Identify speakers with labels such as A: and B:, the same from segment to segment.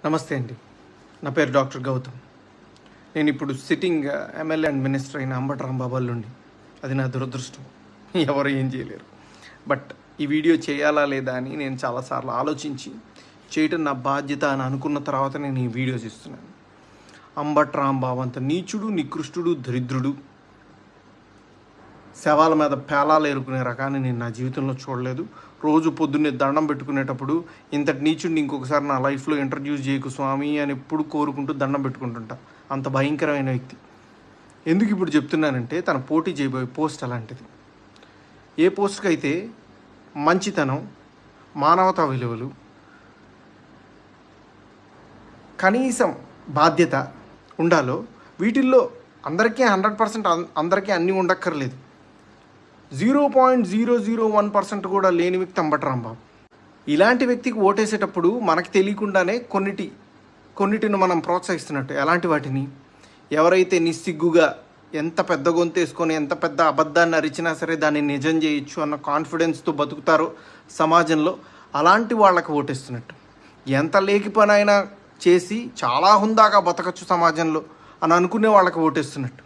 A: నమస్తే అండి. నా పేరు డాక్టర్ గౌతమ్. నేను ఇప్పుడు సిట్టింగ్ ఎమ్మెల్యే అండ్ మినిస్టర్ అయిన అంబటి రాంబాబు అల్లుండి. అది నా దురదృష్టం. ఎవరు ఏం చేయలేరు. బట్ ఈ వీడియో చేయాలా లేదా అని నేను చాలాసార్లు ఆలోచించి చేయటం నా బాధ్యత అని అనుకున్న తర్వాత నేను ఈ వీడియో చేస్తున్నాను. అంబటి రాంబాబు అంత నీచుడు, నికృష్టుడు, దరిద్రుడు, శవాల మీద పేలాలు ఏరుకునే రకాన్ని నేను నా జీవితంలో చూడలేదు. రోజు పొద్దున్నే దండం పెట్టుకునేటప్పుడు ఇంతటి నీచుడిని ఇంకొకసారి నా లైఫ్లో ఇంట్రడ్యూస్ చేయకు స్వామి అని ఎప్పుడు కోరుకుంటూ దండం పెట్టుకుంటుంటా. అంత భయంకరమైన వ్యక్తి. ఎందుకు ఇప్పుడు చెప్తున్నానంటే తన పోటీ చేయబోయే పోస్ట్ అలాంటిది. ఏ పోస్ట్కి అయితే మంచితనం, మానవతా విలువలు, కనీసం బాధ్యత ఉండాలో వీటిల్లో అందరికీ 100% అందరికీ అన్నీ ఉండక్కర్లేదు. 0.001% కూడా లేని వ్యక్తి అంబటి రాంబాబు. ఇలాంటి వ్యక్తికి ఓటేసేటప్పుడు మనకు తెలియకుండానే కొన్నిటిని మనం ప్రోత్సహిస్తున్నట్టు. ఎలాంటి వాటిని? ఎవరైతే నిస్సిగ్గుగా ఎంత పెద్ద గొంతు వేసుకొని ఎంత పెద్ద అబద్ధాన్ని అరిచినా సరే దాన్ని నిజం చేయొచ్చు అన్న కాన్ఫిడెన్స్తో బతుకుతారో సమాజంలో, అలాంటి వాళ్ళకి ఓటేస్తున్నట్టు. ఎంత లేకి పని అయినా చేసి చాలా హుందాగా బతకచ్చు సమాజంలో అని అనుకునే వాళ్ళకి ఓటేస్తున్నట్టు.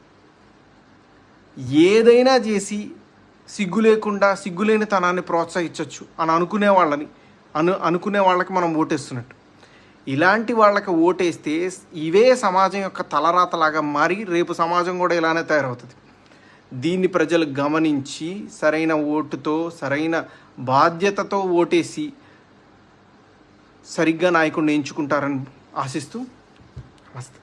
A: ఏదైనా చేసి సిగ్గు లేకుండా సిగ్గులేని తనాన్ని ప్రోత్సహించవచ్చు అని అనుకునే వాళ్ళకి మనం ఓటేస్తున్నట్టు. ఇలాంటి వాళ్ళకి ఓటేస్తే ఇవే సమాజం యొక్క తలరాతలాగా మారి రేపు సమాజం కూడా ఇలానే తయారవుతుంది. దీన్ని ప్రజలు గమనించి సరైన ఓటుతో, సరైన బాధ్యతతో ఓటేసి సరిగ్గా నాయకుడిని ఎంచుకుంటారని ఆశిస్తూ నమస్తే.